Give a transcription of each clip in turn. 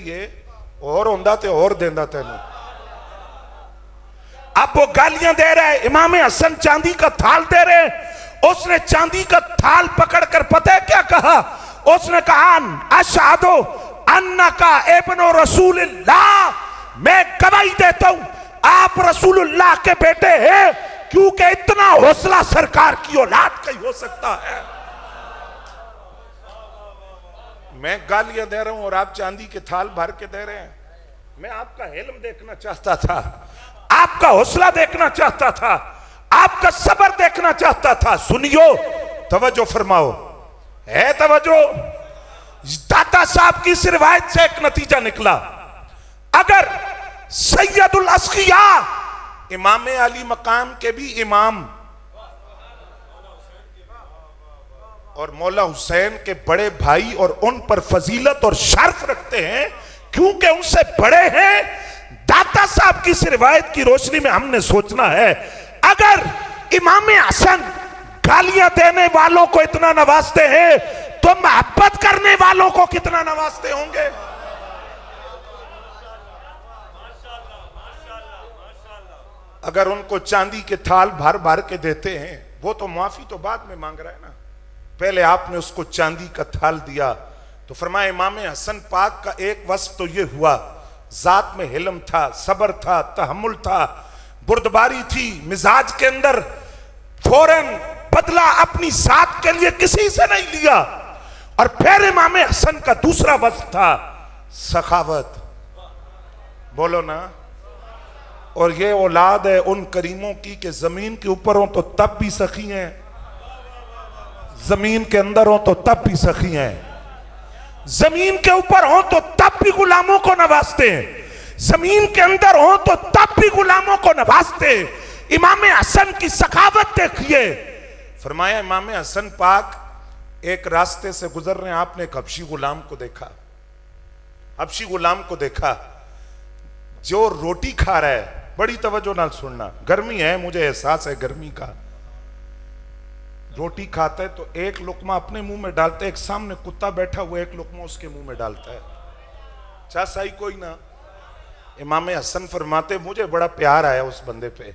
لیے اور ہوندہ تے اور دیندہ تینوں. اب وہ گالیاں دے رہے. امام حسن چاندی کا تھال دے رہے. اس نے چاندی کا تھال پکڑ کر پتہ ہے کیا کہا؟ اس نے کہا اشہدو انکا ابن رسول اللہ، میں گواہی دیتا ہوں آپ رسول اللہ کے بیٹے ہیں، کیونکہ اتنا حوصلہ سرکار کی اولاد کا ہی ہو سکتا ہے. میں گالیاں دے رہا ہوں اور آپ چاندی کے تھال بھر کے دے رہے ہیں. میں آپ کا علم دیکھنا چاہتا تھا، آپ کا حوصلہ دیکھنا چاہتا تھا، آپ کا صبر دیکھنا چاہتا تھا. سنیو، توجہ فرماؤ، ہے توجہ. داتا صاحب کی اس روایت سے ایک نتیجہ نکلا. اگر سید الاسقیاء، امام علی مقام کے بھی امام اور مولا حسین کے بڑے بھائی، اور ان پر فضیلت اور شرف رکھتے ہیں کیونکہ ان سے بڑے ہیں، داتا صاحب کی اس روایت کی روشنی میں ہم نے سوچنا ہے اگر امام حسن گالیاں دینے والوں کو اتنا نوازتے ہیں تو محبت کرنے والوں کو کتنا نوازتے ہوں گے. اگر ان کو چاندی کے تھال بھر بھر کے دیتے ہیں، وہ تو معافی تو بعد میں مانگ رہا ہے نا، پہلے آپ نے اس کو چاندی کا تھال دیا. تو فرمایا امام حسن پاک کا ایک وصف تو یہ ہوا، ذات میں حلم تھا، صبر تھا، تحمل تھا، بردباری تھی مزاج کے اندر، فوراً بدلہ اپنی ذات کے لیے کسی سے نہیں لیا. اور پھر امام حسن کا دوسرا وصف تھا سخاوت. بولو نا. اور یہ اولاد ہے ان کریموں کی کہ زمین کے اوپر ہوں تو تب بھی سخی ہیں، زمین کے اندر ہوں تو تب بھی سخی ہیں، زمین کے اوپر ہوں تو تب بھی غلاموں کو نوازتے ہیں، زمین کے اندر ہوں تو تب بھی غلاموں کو نوازتے ہیں. امام حسن کی سخاوت دیکھیے. فرمایا امام حسن پاک ایک راستے سے گزر رہے ہیں، آپ نے ایک حبشی غلام کو دیکھا، حبشی غلام کو دیکھا جو روٹی کھا رہا ہے. بڑی توجہ نال سننا، گرمی ہے، مجھے احساس ہے گرمی کا. روٹی کھاتا ہے تو ایک لقمہ اپنے منہ میں ڈالتا ہے، ایک سامنے کتا بیٹھا ہوا ایک لقمہ اس کے منہ میں ڈالتا ہے. چاہ سائی کوئی نہ. امام حسن فرماتے مجھے بڑا پیار آیا اس بندے پہ،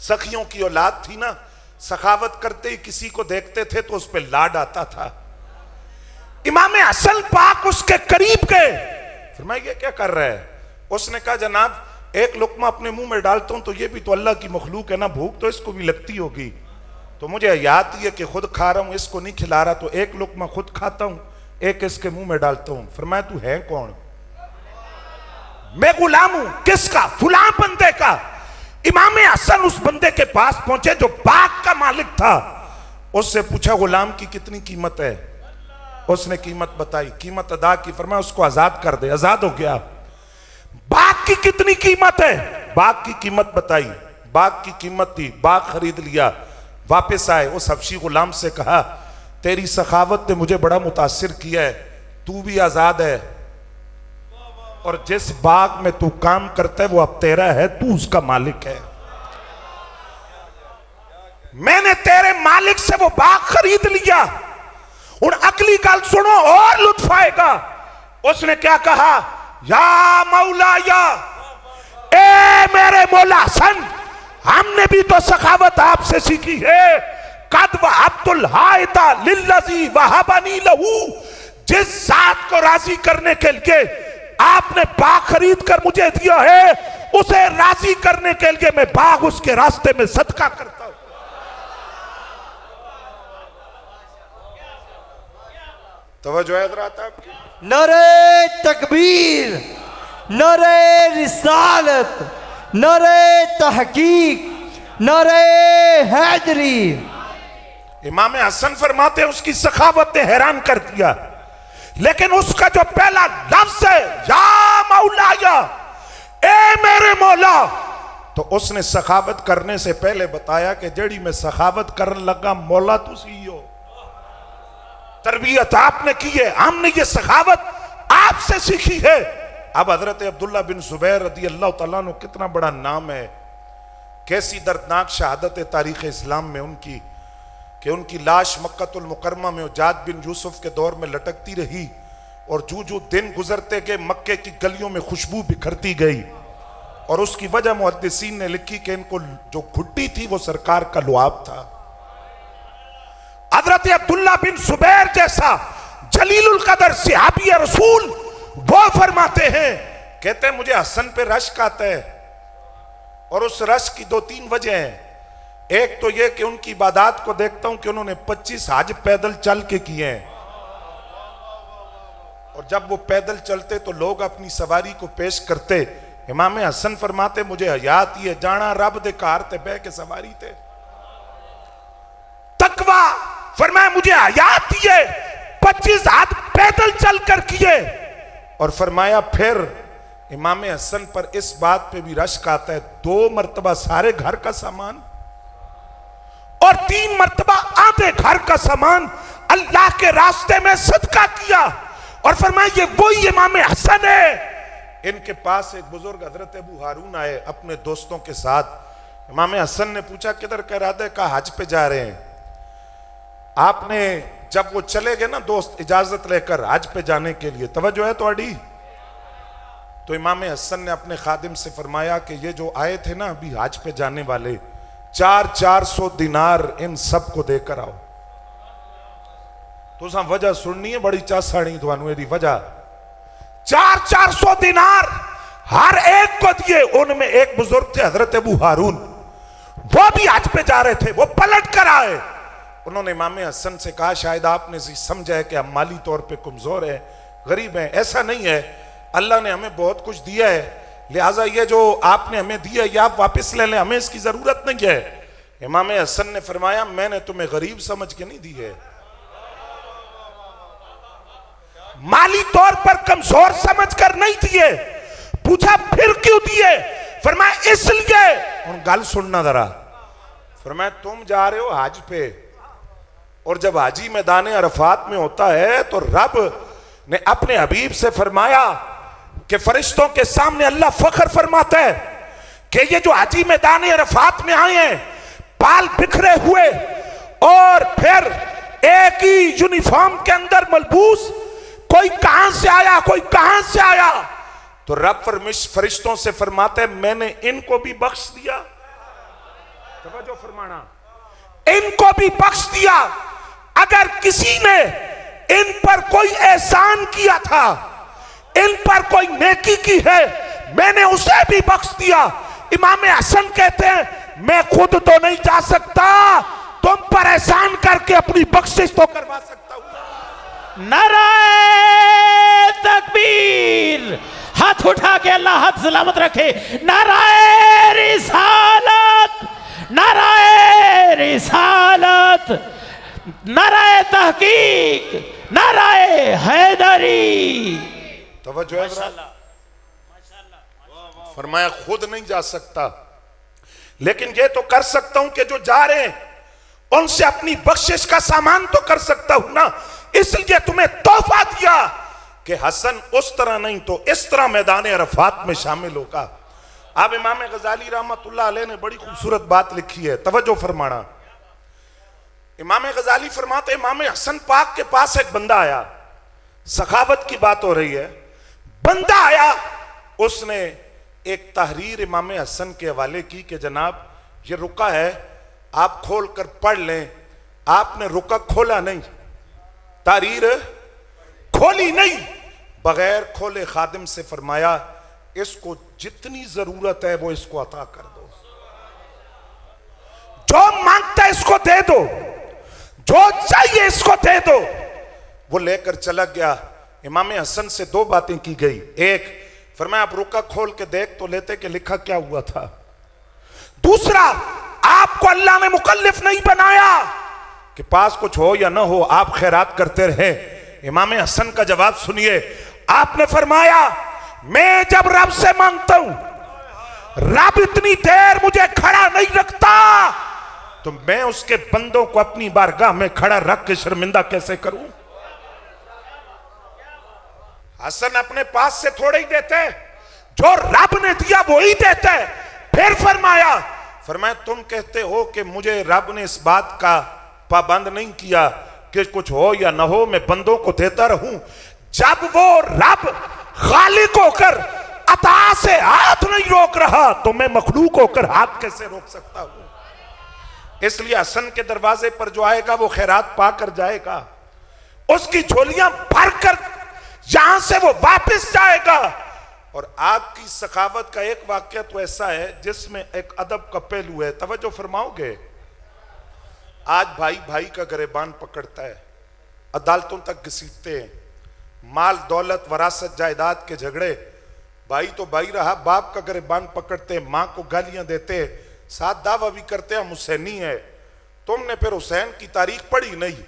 سخیوں کی اولاد تھی نا، سخاوت کرتے ہی کسی کو دیکھتے تھے تو اس پہ لاڈ آتا تھا. امام حسن پاک اس کے قریب گئے. فرمایا یہ کیا کر رہا ہے؟ اس نے کہا جناب ایک لقمہ اپنے منہ میں ڈالتا ہوں تو یہ بھی تو اللہ کی مخلوق ہے نا، بھوک تو اس کو بھی لگتی ہوگی، تو مجھے یاد ہے کہ خود کھا رہا ہوں، اس کو نہیں کھلا رہا، تو ایک لقمہ خود کھاتا ہوں، ایک اس کے منہ میں ڈالتا ہوں. فرمایا تو ہے کون؟ میں غلام ہوں. کس کا؟ فلاں بندے کا. امام حسن اس بندے کے پاس پہنچے جو باغ کا مالک تھا. اس سے پوچھا غلام کی کتنی قیمت ہے؟ اس نے قیمت بتائی، قیمت ادا کی. فرمایا اس کو آزاد کر دے. آزاد ہو گیا. باغ کی کتنی قیمت ہے؟ باغ کی قیمت بتائی، باغ کی قیمت دی، باغ خرید لیا. واپس آئے، اس حبشی غلام سے کہا تیری سخاوت نے مجھے بڑا متاثر کیا ہے، تو بھی آزاد ہے، اور جس باغ میں تو کام کرتا ہے وہ اب تیرا ہے، تو اس کا مالک ہے. میں نے تیرے مالک سے وہ باغ خرید لیا. اور اگلی گل سنو اور لطف آئے گا. اس نے کیا کہا؟ یا مولا، یا اے میرے مولا حسن، ہم نے بھی تو سخاوت آپ سے سیکھی ہے. قد وہبت الحائط للذی وہبنی لہو، جس ذات کو راضی کرنے کے لیے آپ نے باغ خرید کر مجھے دیا ہے، اسے راضی کرنے کے لیے میں باغ اس کے راستے میں صدقہ کرتا ہوں. توجہ ہے حضرات آپ کی؟ نعرہ تکبیر، نعرہ رسالت، نعرہ تحقیق، نعرہ حیدری. امام حسن فرماتے ہیں اس کی سخاوت نے حیران کر دیا، لیکن اس کا جو پہلا لفظ ہے یا مولا، یا اے میرے مولا، تو اس نے سخاوت کرنے سے پہلے بتایا کہ جڑی میں سخاوت کرن لگا مولا تو سی ہو. تربیت آپ نے کی ہے، ہم نے یہ سخاوت آپ سے سیکھی ہے. اب حضرت عبداللہ بن زبیر رضی اللہ تعالیٰ عنہ کتنا بڑا نام ہے، کیسی دردناک شہادت تاریخ اسلام میں ان کی، کہ ان کی لاش مکہ المکرمہ میں حجاج بن یوسف کے دور میں لٹکتی رہی. اور جو دن گزرتے گئے مکے کی گلیوں میں خوشبو بکھرتی گئی، اور اس کی وجہ محدثین نے لکھی کہ ان کو جو گھٹی تھی وہ سرکار کا لعاب تھا۔ حضرت عبداللہ بن زبیر جیسا جلیل القدر صحابی رسول وہ فرماتے ہیں، کہتے ہیں مجھے حسن پہ رشک آتا ہے، اور اس رشک کی 2-3 وجہ ہیں۔ ایک تو یہ کہ ان کی عبادات کو دیکھتا ہوں کہ انہوں نے 25 حج پیدل چل کے کیے ہیں، اور جب وہ پیدل چلتے تو لوگ اپنی سواری کو پیش کرتے۔ امام حسن فرماتے مجھے حیات یہ جانا رب دے کار تے بے کے سواری تے۔ تقوی فرمایا مجھے حیات یہ 25 حج پیدل چل کر کیے، اور فرمایا پھر امام حسن پر اس بات پہ بھی رشک آتا ہے 2 مرتبہ سارے گھر کا سامان اور 3 مرتبہ آدھے گھر کا سامان اللہ کے راستے میں صدقہ کیا، اور فرمایا یہ وہی امام حسن ہے۔ ان کے پاس ایک بزرگ حضرت ابو ہارون آئے اپنے دوستوں کے ساتھ۔ امام حسن نے پوچھا کدھر کا ارادہ ہے؟ کہا حج پہ جا رہے ہیں۔ آپ نے جب وہ چلے گئے نا دوست اجازت لے کر حج پہ جانے کے لیے، توجہ ہے تو اڈی، تو امام حسن نے اپنے خادم سے فرمایا کہ یہ جو آئے تھے نا ابھی حج پہ جانے والے 400 دینار ان سب کو دے کر آؤ۔ تو ساں وجہ سننی ہے بڑی چاساڑی دوانوے دی وجہ 400 دینار ہر ایک کو دیے۔ ان میں ایک بزرگ تھے حضرت ابو ہارون، وہ بھی حج پہ جا رہے تھے، وہ پلٹ کر آئے۔ انہوں نے امام حسن سے کہا شاید آپ نے سمجھا ہے کہ ہم مالی طور پہ کمزور ہیں، غریب ہیں، ایسا نہیں ہے، اللہ نے ہمیں بہت کچھ دیا ہے، لہٰذا یہ جو آپ نے ہمیں دیا یہ آپ واپس لے لیں، ہمیں اس کی ضرورت نہیں ہے۔ امام حسن نے فرمایا میں نے تمہیں غریب سمجھ کے نہیں دی ہے، مالی طور پر کمزور سمجھ کر نہیں دیے۔ پوچھا پھر کیوں دیے؟ فرمایا اس لیے، ان گل سننا ذرا، فرمایا تم جا رہے ہو حج پہ، اور جب حاجی میدان عرفات میں ہوتا ہے تو رب نے اپنے حبیب سے فرمایا کہ فرشتوں کے سامنے اللہ فخر فرماتا ہے کہ یہ جو حاجی میدان عرفات میں آئے ہیں بال بکھرے ہوئے اور پھر ایک ہی یونیفارم کے اندر ملبوس، کوئی کہاں سے آیا کوئی کہاں سے آیا، تو رب فرشتوں سے فرماتے ہیں میں نے ان کو بھی بخش دیا، توجہ فرمانا، ان کو بھی بخش دیا۔ اگر کسی نے ان پر کوئی احسان کیا تھا، ان پر کوئی نیکی کی ہے، میں نے اسے بھی بخش دیا۔ امام حسن کہتے ہیں میں خود تو نہیں جا سکتا، تم پر احسان کر کے اپنی بخشش تو کروا سکتا ہوں۔ نعرہ تکبیر، ہاتھ اٹھا کے اللہ ہاتھ سلامت رکھے۔ نعرہ رسالت، نعرہ رسالت، نعرہ تحقیق، نعرہ حیدری۔ توجہ ہے ذرا، فرمایا خود نہیں جا سکتا لیکن یہ تو کر سکتا ہوں کہ جو جا رہے ہیں ان سے اپنی بخشش کا سامان تو کر سکتا ہوں نا، اس لیے تمہیں تحفہ دیا کہ حسن اس طرح نہیں تو اس طرح میدان عرفات میں شامل ہوگا۔ اب امام غزالی رحمت اللہ علیہ نے بڑی خوبصورت بات لکھی ہے، توجہ فرمانا۔ امام غزالی فرماتے امام حسن پاک کے پاس ایک بندہ آیا، سخاوت کی بات ہو رہی ہے، بندہ آیا، اس نے ایک تحریر امام حسن کے حوالے کی کہ جناب یہ رکا ہے، آپ کھول کر پڑھ لیں۔ آپ نے رکا کھولا نہیں، تحریر کھولی نہیں، بغیر کھولے خادم سے فرمایا اس کو جتنی ضرورت ہے وہ اس کو عطا کر دو، جو مانگتا ہے اس کو دے دو، جو چاہیے اس کو دے دو۔ وہ لے کر چلا گیا۔ امام حسن سے 2 باتیں کی گئی، ایک فرمایا آپ رکا کھول کے دیکھ تو لیتے کہ لکھا کیا ہوا تھا، دوسرا آپ کو اللہ نے مکلف نہیں بنایا کہ پاس کچھ ہو یا نہ ہو آپ خیرات کرتے رہے۔ امام حسن کا جواب سنیے، آپ نے فرمایا میں جب رب سے مانگتا ہوں رب اتنی دیر مجھے کھڑا نہیں رکھتا تو میں اس کے بندوں کو اپنی بارگاہ میں کھڑا رکھ کے شرمندہ کیسے کروں۔ حسن اپنے پاس سے تھوڑے ہی دیتے، جو رب نے دیا وہی دیتے۔ پھر فرمایا تم کہتے ہو کہ مجھے رب نے اس بات کا پابند نہیں کیا کہ کچھ ہو یا نہ ہو میں بندوں کو دیتا رہوں، جب وہ رب خالق ہو کر عطا سے ہاتھ نہیں روک رہا تو میں مخلوق ہو کر ہاتھ کیسے روک سکتا ہوں؟ اس لیے حسن کے دروازے پر جو آئے گا وہ خیرات پا کر جائے گا، اس کی جھولیاں بھر کر یہاں سے وہ واپس جائے گا۔ اور آپ کی سخاوت کا ایک واقعہ تو ایسا ہے جس میں ایک ادب کا پہلو ہے، توجہ فرماؤ گے؟ آج بھائی بھائی کا گریبان پکڑتا ہے، عدالتوں تک گھسیٹتے ہیں، مال دولت وراثت جائیداد کے جھگڑے، بھائی تو بھائی رہا، باپ کا گریبان پکڑتے، ماں کو گالیاں دیتے، ساتھ دعویٰ بھی کرتے ہم حسینی ہے۔ تم نے پھر حسین کی تاریخ پڑھی نہیں،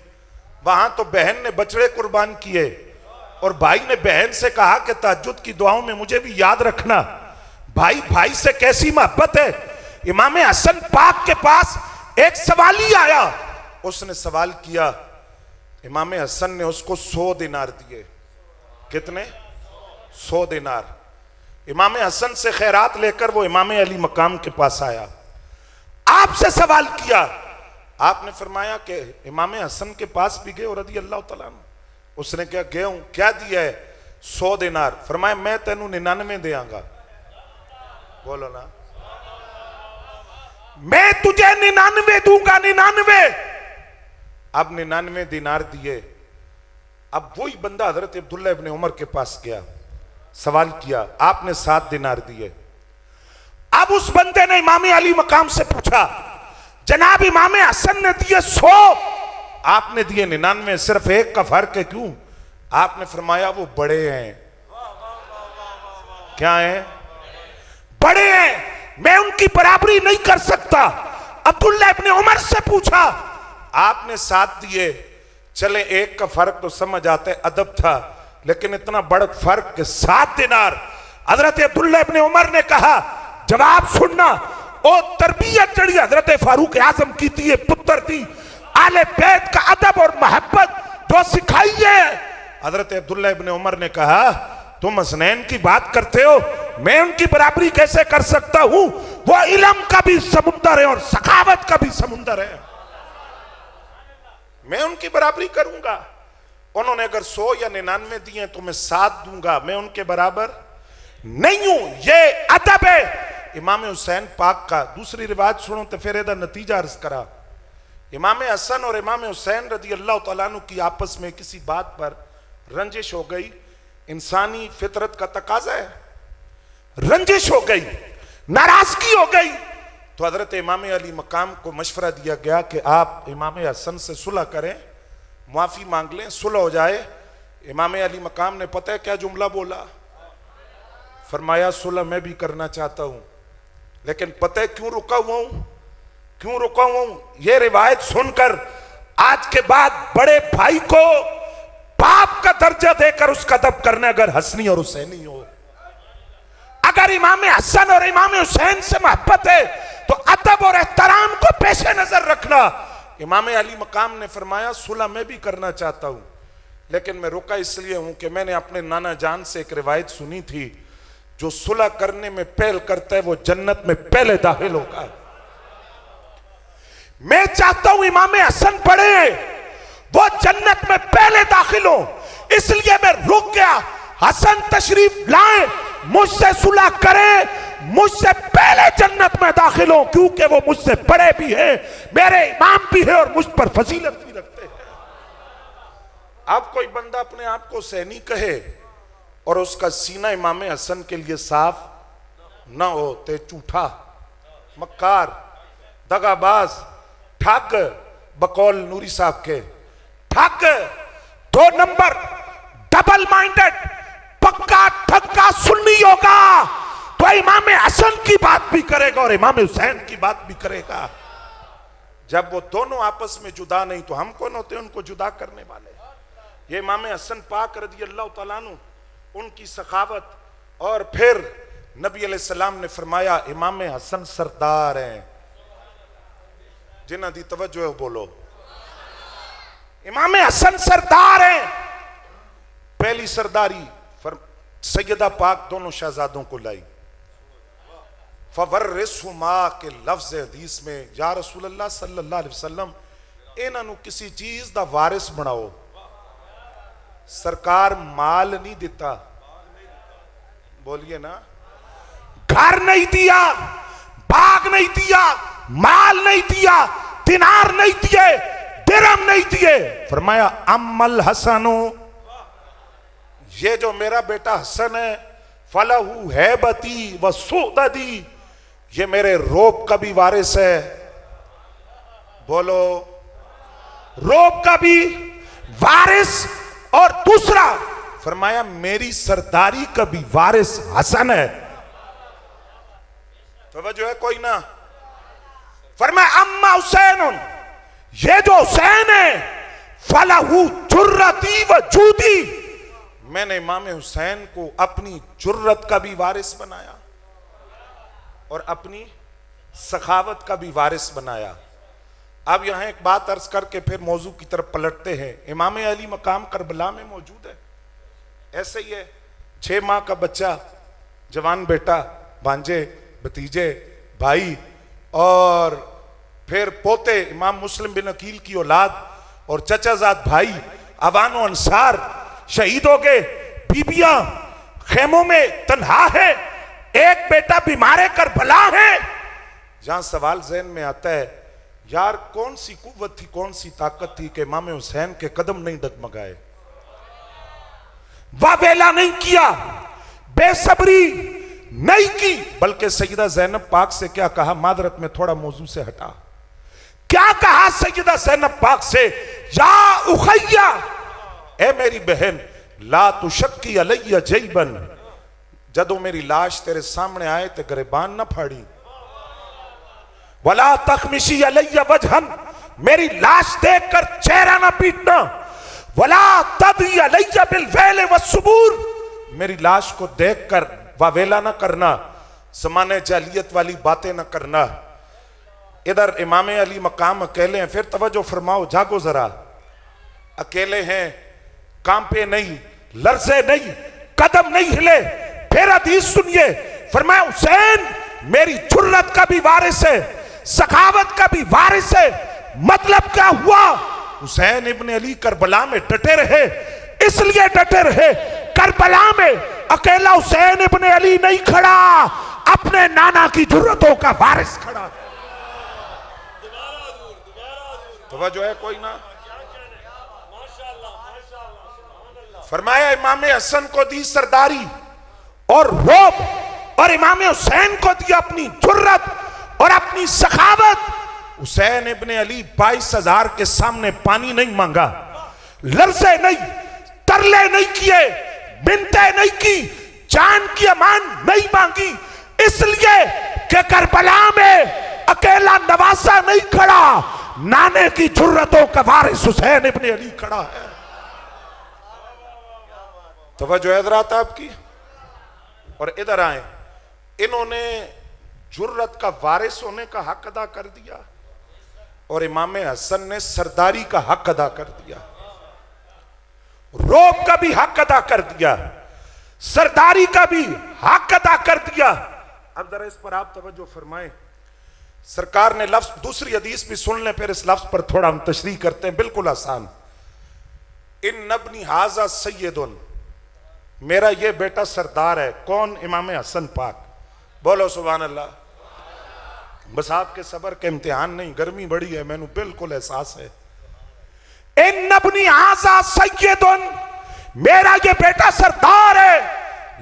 وہاں تو بہن نے بچڑے قربان کیے اور بھائی نے بہن سے کہا کہ تہجد کی دعاؤں میں مجھے بھی یاد رکھنا۔ بھائی بھائی سے کیسی محبت ہے۔ امام حسن پاک کے پاس ایک سوالی آیا، اس نے سوال کیا، امام حسن نے اس کو 100 دینار دیے۔ کتنے؟ 100 دینار۔ امام حسن سے خیرات لے کر وہ امام علی مقام کے پاس آیا، آپ سے سوال کیا، آپ نے فرمایا کہ امام حسن کے پاس بھی گئے اور رضی اللہ تعالیٰ عنہ؟ اس نے کہا گئے ہوں، کیا دیا ہے؟ 100 دینار۔ فرمایا میں تینوں 99 دیاں گا۔ بولو نا، میں تجھے 99 دوں گا، 99۔ اب 99 دینار دیے۔ اب وہی بندہ حضرت عبداللہ ابن عمر کے پاس گیا، سوال کیا، آپ نے 7 دینار دیے۔ اب اس بندے نے امام علی مقام سے پوچھا، جناب امام حسن نے دیے 100، آپ نے دیے 99، صرف ایک کا فرق ہے، کیوں؟ آپ نے فرمایا وہ بڑے ہیں۔ کیا ہیں؟ بڑے ہیں، میں ان کی برابری نہیں کر سکتا۔ عبداللہ ابن عمر سے پوچھا، آپ نے 7 دیے، چلے ایک کا فرق تو سمجھ آتے، ادب تھا، لیکن اتنا بڑا فرق کہ 7 دینار۔ حضرت عبداللہ ابن عمر نے کہا جواب سننا، او تربیت جڑی حضرت فاروق اعظم کی تھی، پتر تھی، آل بیت کا ادب اور محبت جو سکھائی ہے۔ حضرت عبداللہ ابن عمر نے کہا تم حسنین کی بات کرتے ہو، میں ان کی برابری کیسے کر سکتا ہوں؟ وہ علم کا بھی سمندر ہے اور سخاوت کا بھی سمندر ہے، میں ان کی برابری کروں گا۔ انہوں نے اگر 100 یا 99 دیے تو میں 7 دوں گا، میں ان کے برابر نہیں ہوں۔ یہ ادب ہے امام حسین پاک کا۔ دوسری روایت سنو تو پھر ایدہ نتیجہ عرض کرا۔ امام حسن اور امام حسین رضی اللہ تعالیٰ عنہ کی آپس میں کسی بات پر رنجش ہو گئی، انسانی فطرت کا تقاضا ہے، رنجش ہو گئی، ناراضگی ہو گئی، تو حضرت امام علی مقام کو مشورہ دیا گیا کہ آپ امام حسن سے صلح کریں، معافی مانگ لیں، صلح ہو جائے۔ امام علی مقام نے پتہ ہے کیا جملہ بولا؟ فرمایا صلح میں بھی کرنا چاہتا ہوں، لیکن پتہ ہے کیوں رکا ہوا ہوں؟ کیوں رکا ہوا ہوں؟ یہ روایت سن کر آج کے بعد بڑے بھائی کو باپ کا درجہ دے کر اس کا ادب کرنا، اگر حسنی اور حسینی ہو، اگر امام حسن اور امام حسین سے محبت ہے تو ادب اور احترام کو پیش نظر رکھنا۔ امام علی مقام نے فرمایا صلح میں بھی کرنا چاہتا ہوں، لیکن میں رکا اس لیے ہوں کہ میں نے اپنے نانا جان سے ایک روایت سنی تھی، جو صلح کرنے میں پہل کرتا ہے وہ جنت میں پہلے داخل ہوگا۔ میں چاہتا ہوں امام حسن پڑھے وہ جنت میں پہلے داخل ہوں، اس لیے میں رک گیا۔ حسن تشریف لائیں، مجھ سے صلح کریں، مجھ سے پہلے جنت میں داخل ہوں، کیونکہ وہ مجھ سے بڑے بھی ہیں، میرے امام بھی ہیں اور مجھ پر فضیلت بھی رکھتے ہیں۔ اب کوئی بندہ اپنے آپ کو حسینی کہے اور اس کا سینہ امام حسن کے لیے صاف نہ ہو، تے جھوٹا، مکار، دغا باز، ٹھگ، بقول نوری صاحب کے ٹھگ، 2 نمبر، ڈبل مائنڈڈ، پکا ٹھگا سنی ہوگا تو امام حسن کی بات بھی کرے گا اور امام حسین کی بات بھی کرے گا۔ جب وہ دونوں آپس میں جدا نہیں تو ہم کون ہوتے ہیں ان کو جدا کرنے والے؟ یہ امام حسن پاک رضی اللہ تعالیٰ عنہ، ان کی سخاوت، اور پھر نبی علیہ السلام نے فرمایا امام حسن سردار ہیں، جنہ دی توجہ ہے بولو، امام حسن سردار ہیں۔ پہلی سرداری سیدہ پاک دونوں شہزادوں کو لائی، فورثہما کے لفظ حدیث میں یا رسول اللہ صلی اللہ علیہ وسلم انہاں نو کسی چیز دا وارث بناؤ۔ سرکار مال نہیں دیتا, بولیے نا, گھر نہیں دیا, باغ نہیں دیا, مال نہیں دیا, دینار نہیں دیے, درہم نہیں دیے. فرمایا ام الحسن, یہ جو میرا بیٹا حسن ہے, فلہو ہیبتی و سعددی, یہ میرے روب کا بھی وارث ہے. بولو, روب کا بھی وارث, اور دوسرا فرمایا میری سرداری کا بھی وارث حسن ہے. توجہ ہے کوئی نہ؟ فرمایا اما حسین, یہ جو حسین ہے, فلہو جرتی و جودی, میں نے امام حسین کو اپنی جرت کا بھی وارث بنایا اور اپنی سخاوت کا بھی وارث بنایا. اب یہاں ایک بات عرض کر کے پھر موضوع کی طرف پلٹتے ہیں. امام علی مقام کربلا میں موجود ہے, ایسے ہی ہے, 6 ماہ کا بچہ, جوان بیٹا, بھانجے, بھتیجے, بھائی, اور پھر پوتے, امام مسلم بن عقیل کی اولاد, اور چچا زاد بھائی, اوان و انصار شہید ہو گئے, بیبیاں خیموں میں تنہا ہے, ایک بیٹا بیمار کربلا ہے. جہاں سوال ذہن میں آتا ہے, یار کون سی قوت تھی, کون سی طاقت تھی کہ امام حسین کے قدم نہیں ڈگمگائے, واویلا نہیں کیا, بے صبری نہیں کی, بلکہ سیدہ زینب پاک سے کیا کہا؟ معذرت میں تھوڑا موضوع سے ہٹا, کیا کہا سیدہ زینب پاک سے؟ یا اخیہ, اے میری بہن, لا تشکی علی جیبن, جدو میری لاش تیرے سامنے آئے تے گریبان نہ پھاڑی, ولا تخمشی علی وجہن, میری لاش دیکھ کر چہرہ نہ پیٹنا, ولا تدعی علی بالویل والصبور, میری لاش کو دیکھ کر واویلا نہ کرنا, زمانے جاہلیت والی باتیں نہ کرنا. ادھر امام علی مقام اکیلے ہیں, پھر توجہ فرماؤ, جاگو ذرا, اکیلے ہیں, کانپے نہیں, لرزے نہیں, قدم نہیں ہلے. پھر حدیث سنیے, فرمایا حسین میری جرت کا بھی وارث ہے, سخاوت کا بھی وارث ہے. مطلب کیا ہوا؟ حسین ابن علی کربلا میں ڈٹے رہے, اس لیے ڈٹے رہے, کربلا میں اکیلا حسین ابن علی نہیں کھڑا, اپنے نانا کی جرتوں کا وارث کھڑا. توجہ ہے کوئی نہ؟ فرمایا امام حسن کو دی سرداری اور روب, اور امام حسین کو دی اپنی جرت اور اپنی سخاوت. حسین ابن علی 22,000 کے سامنے پانی نہیں مانگا, لرزے نہیں, ترلے نہیں کیے, منتیں نہیں کی, جان کی امان نہیں مانگی, اس لیے کہ کربلا میں اکیلا نواسا نہیں کھڑا, نانے کی جرتوں کا وارث حسین ابن علی کھڑا ہے. توجہ ہے حضرات آپ کی؟ اور ادھر آئیں, انہوں نے جرت کا وارث ہونے کا حق ادا کر دیا, اور امام حسن نے سرداری کا حق ادا کر دیا, روب کا بھی حق ادا کر دیا, سرداری کا بھی حق ادا کر دیا. اب ذرا اس پر آپ توجہ فرمائیں. سرکار نے لفظ, دوسری حدیث بھی سن لیں, پھر اس لفظ پر تھوڑا ہم تشریح کرتے ہیں, بالکل آسان. ان ابنی ھذا سیدن, میرا یہ بیٹا سردار ہے. کون؟ امام حسن پاک. بولو سبحان اللہ. بس آپ کے صبر کے امتحان نہیں, گرمی بڑی ہے, میں نے بالکل احساس ہے. ان ابنی ھذا سیدن, میرا یہ بیٹا سردار ہے.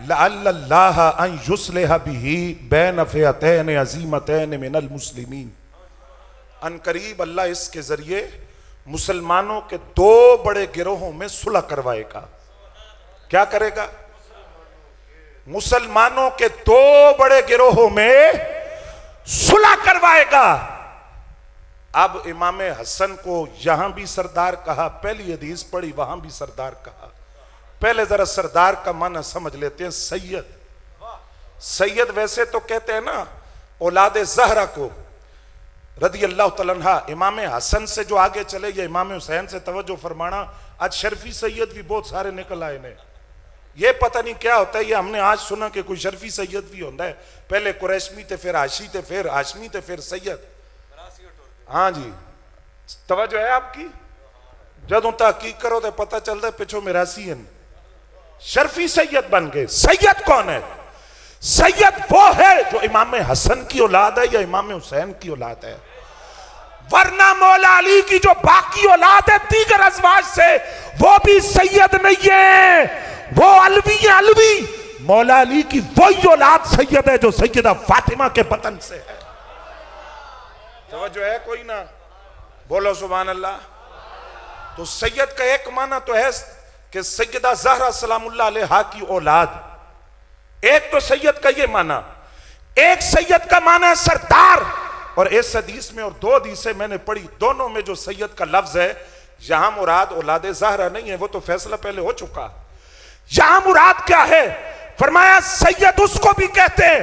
لعل اللہ ان یصلح بہ بین فئتین عظیمتین من المسلمین, ان قریب اللہ اس کے ذریعے مسلمانوں کے 2 بڑے گروہوں میں صلح کروائے گا. کیا کرے گا؟ مسلمانوں کے 2 بڑے گروہوں میں صلح کروائے گا. اب امام حسن کو یہاں بھی سردار کہا, پہلی حدیث پڑھی وہاں بھی سردار کہا. پہلے ذرا سردار کا معنی سمجھ لیتے ہیں. سید, سید ویسے تو کہتے ہیں نا اولاد زہرا کو رضی اللہ تعالیٰ عنہ. امام حسن سے جو آگے چلے یا امام حسین سے توجہ فرمانا, آج شرفی سید بھی بہت سارے نکل آئے نے. یہ پتہ نہیں کیا ہوتا ہے, یہ ہم نے آج سنا کہ کوئی شرفی سید بھی ہوتا ہے. پہلے قریشمی تھے, پھر ہاشمی تھے, پھر ہاشمی تھے, پھر سید. ہاں جی, توجہ ہے آپ کی؟ جدوں تحقیق کرو تو پتہ چلتا ہے پچھو میراثی ہیں شرفی سید بن گئے. سید کون ہے؟ سید وہ ہے جو امام حسن کی اولاد ہے یا امام حسین کی اولاد ہے. ورنہ مولا علی کی جو باقی اولاد ہے دیگر ازواج سے وہ بھی سید نہیں ہے, وہ علوی ہیں. علوی مولا علی کی وہی اولاد سید ہے جو سیدہ فاطمہ کے بطن سے ہے. توجہ ہے کوئی نہ؟ بولو سبحان اللہ. تو سید کا ایک معنی تو ہے کہ سیدہ زہرا سلام اللہ علیہا کی اولاد. ایک تو سید کا یہ معنی. ایک سید کا معنی ہے سردار. اور اس حدیث میں اور دو حدیثیں میں نے پڑھی, دونوں میں جو سید کا لفظ ہے یہاں مراد اولاد زہرا نہیں ہے, وہ تو فیصلہ پہلے ہو چکا. یہاں مراد کیا ہے؟ فرمایا سید اس کو بھی کہتے ہیں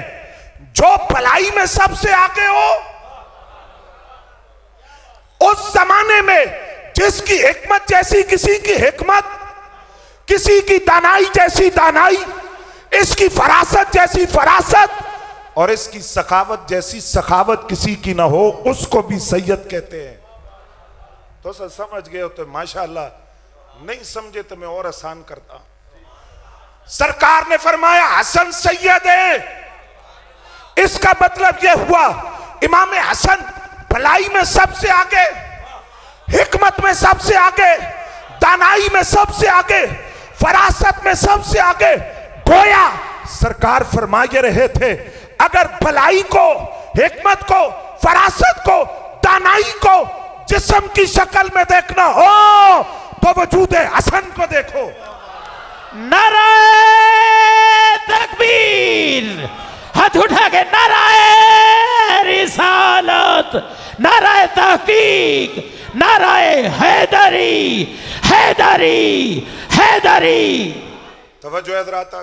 جو بھلائی میں سب سے آگے ہو. اس زمانے میں جس کی حکمت جیسی کسی کی حکمت, کسی کی دانائی جیسی دانائی, اس کی فراست جیسی فراست اور اس کی سخاوت جیسی سخاوت کسی کی نہ ہو, اس کو بھی سید کہتے ہیں. تو سر سمجھ گئے ہو تو ماشاءاللہ, نہیں سمجھے تو میں اور آسان کرتا. سرکار نے فرمایا حسن سید ہے. اس کا مطلب یہ ہوا امام حسن بھلائی میں سب سے آگے, حکمت میں سب سے آگے, دانائی میں سب سے آگے, فراست میں سب سے آگے. گویا سرکار فرمائے رہے تھے اگر بھلائی کو, حکمت کو, فراست کو, دانائی کو جسم کی شکل میں دیکھنا ہو تو وجود حسن کو دیکھو. نعرہ تکبیر, ہاتھ اٹھا کے نعرہ رسالت, نعرہ تحقیق, نعرہ حیدری, حیدری, حیدری. توجہ حضرات,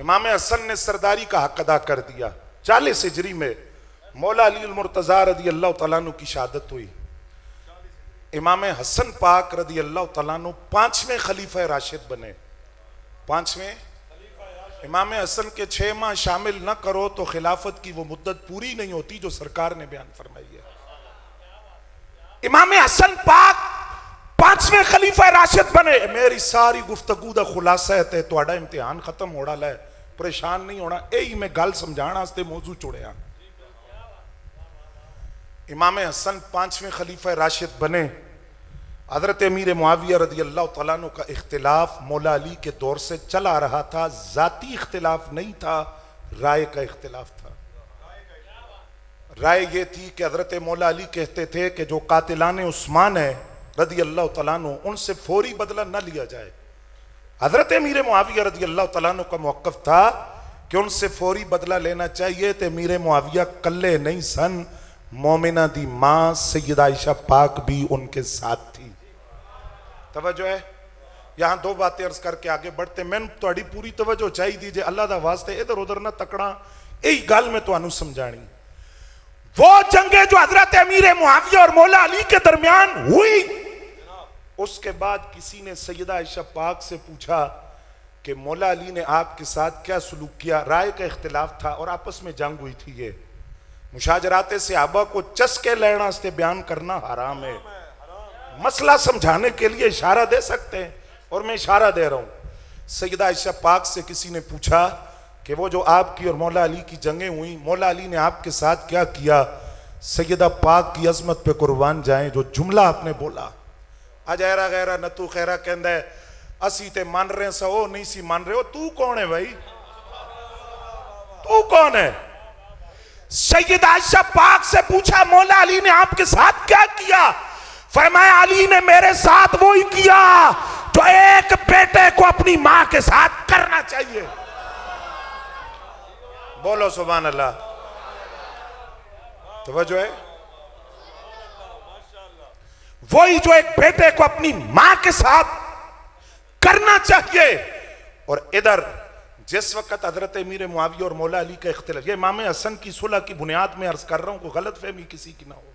امام حسن نے سرداری کا حق ادا کر دیا. 40 ہجری میں مولا علی المرتضیٰ رضی اللہ تعالیٰ عنہ کی شہادت ہوئی. امام حسن پاک رضی اللہ تعالیٰ عنہ 5ویں خلیفہ راشد بنے. 5ویں. امام حسن کے 6 ماہ شامل نہ کرو تو خلافت کی وہ مدت پوری نہیں ہوتی جو سرکار نے بیان فرمائی ہے. امام حسن پاک 5ویں خلیفہ راشد بنے. میری ساری گفتگو دا خلاصہ ہے تہاڈا امتحان ختم ہو رہا ہے, پریشان نہیں ہونا. یہی میں گل سمجھانا واسطے موضوع چڑیا. امام حسن 5ویں خلیفہ راشد بنے. حضرت امیر معاویہ رضی اللہ تعالیٰ عنہ کا اختلاف مولا علی کے دور سے چلا رہا تھا. ذاتی اختلاف نہیں تھا, رائے کا اختلاف تھا. رائے یہ تھی کہ حضرت مولا علی کہتے تھے کہ جو قاتلان عثمان ہیں رضی اللہ تعالیٰ عنہ ان سے فوری بدلہ نہ لیا جائے. حضرت امیر معاویہ رضی اللہ تعالیٰ عنہ کا موقف تھا کہ ان سے فوری بدلہ لینا چاہیے. تو امیر معاویہ کلے نہیں سن, مومنہ دی ماں سیدہ عائشہ پاک بھی ان کے ساتھ تھی. توجہ ہے. یہاں 2 باتیں عرض کر کے آگے بڑھتے. میں تہاڈی پوری توجہ چاہی دیجئے, اللہ دا واسطے ادھر ادھر نہ تکڑا. یہی گل میں تانوں سمجھانی. وہ جنگیں جو حضرت امیر معاویہ اور مولا علی کے درمیان ہوئی, اس کے بعد کسی نے سیدہ عائشہ پاک سے پوچھا کہ مولا علی نے آپ کے ساتھ کیا سلوک کیا. رائے کا اختلاف تھا اور آپس میں جنگ ہوئی تھی. یہ مشاجرات صحابہ کو چسکے لینا سے بیان کرنا حرام ہے. مسئلہ سمجھانے کے لیے اشارہ دے سکتے ہیں اور میں اشارہ دے رہا ہوں. سیدہ عائشہ پاک سے کسی نے پوچھا کہ وہ جو آپ کی اور مولا علی کی جنگیں ہوئیں, مولا علی نے آپ کے ساتھ کیا کیا. سیدہ پاک کی عظمت پہ قربان جائیں, جو جملہ آپ نے بولا, اج ایرا غیرہ نتو خیرہ کہندہ ہے اسی تے مان رہے ہیں سا او نہیں سی مان رہے ہو. تو کون ہے بھائی, تو کون ہے؟ سیدہ عائشہ پاک سے پوچھا مولا علی نے آپ کے ساتھ کیا کیا. فرمایا علی نے میرے ساتھ وہی کیا جو ایک بیٹے کو اپنی ماں کے ساتھ کرنا چاہیے. بولو سبحان اللہ. توجہ ہے. وہی جو ایک بیٹے کو اپنی ماں کے ساتھ کرنا چاہیے. اور ادھر جس وقت حضرت امیر معاویہ اور مولا علی کا اختلاف, یہ امام حسن کی صلح کی بنیاد میں عرض کر رہا ہوں, کوئی غلط فہمی کسی کی نہ ہو.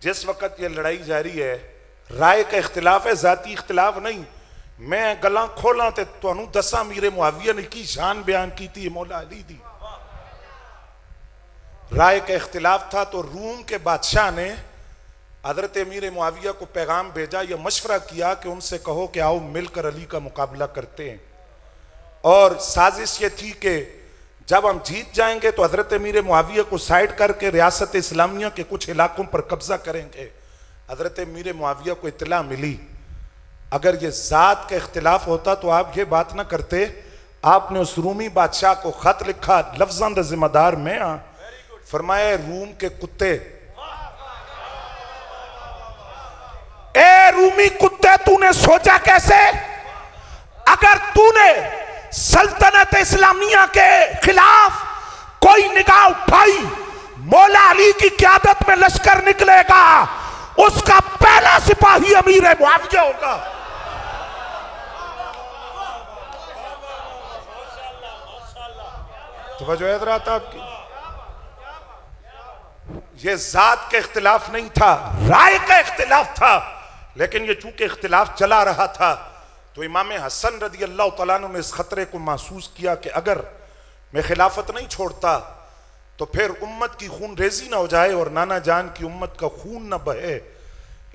جس وقت یہ لڑائی جاری ہے, رائے کا اختلاف ہے, ذاتی اختلاف نہیں. میں گلاں کھولاں تے تانوں دساں امیر معاویہ نے کی شان بیان کی تھی, مولا علی دی. رائے کا اختلاف تھا تو روم کے بادشاہ نے حضرت امیر معاویہ کو پیغام بھیجا، یہ مشورہ کیا کہ ان سے کہو کہ آؤ مل کر علی کا مقابلہ کرتے ہیں، اور سازش یہ تھی کہ جب ہم جیت جائیں گے تو حضرت امیر معاویہ کو سائیڈ کر کے ریاست اسلامیہ کے کچھ علاقوں پر قبضہ کریں گے۔ حضرت امیر معاویہ کو اطلاع ملی، اگر یہ ذات کا اختلاف ہوتا تو آپ یہ بات نہ کرتے۔ آپ نے اس رومی بادشاہ کو خط لکھا، لفظاً دا ذمہ دار میں فرمایا روم کے کتے، اے رومی کتے تو نے سوچا کیسے؟ اگر تو نے سلطنت اسلامیہ کے خلاف کوئی نگاہ اٹھائی، مولا علی کی قیادت میں لشکر نکلے گا، اس کا پہلا سپاہی امیر معاویہ ہوگا۔ توجہ حضرات آپ کی، یہ ذات کا اختلاف نہیں تھا، رائے کا اختلاف تھا، لیکن یہ چونکہ اختلاف چلا رہا تھا تو امام حسن رضی اللہ تعالیٰ عنہ نے اس خطرے کو محسوس کیا کہ اگر میں خلافت نہیں چھوڑتا تو پھر امت کی خون ریزی نہ ہو جائے اور نانا جان کی امت کا خون نہ بہے۔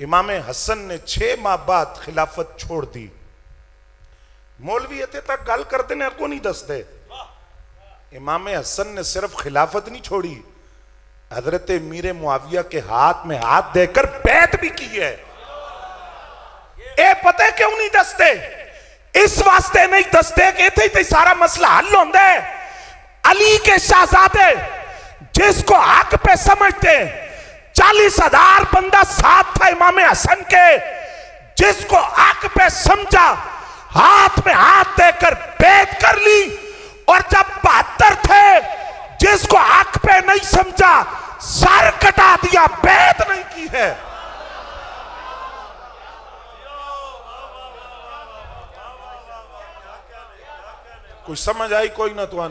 امام حسن نے 6 ماہ بعد خلافت چھوڑ دی۔ مولوی اتنے تک گل کر دینے کو نہیں دس دے، امام حسن نے صرف خلافت نہیں چھوڑی، حضرت امیر معاویہ کے ہاتھ میں ہاتھ دے کر بیعت بھی کی ہے۔ اے پتہ کیوں نہیں دستے؟ اس واسطے نہیں دستے کہ اتھے ہی سارا مسئلہ حل ہوندہ ہے۔ علی کے شہزادے جس کو حق پہ سمجھتے، 40,000 بندہ ساتھ تھا امام حسن کے، جس کو حق پہ سمجھا ہاتھ میں ہاتھ دے کر بیعت کر لی، اور جب 72 تھے جس کو حق پہ نہیں سمجھا سر کٹا دیا، بیعت نہیں کی ہے۔ کوئی سمجھ آئی کوئی نہ تو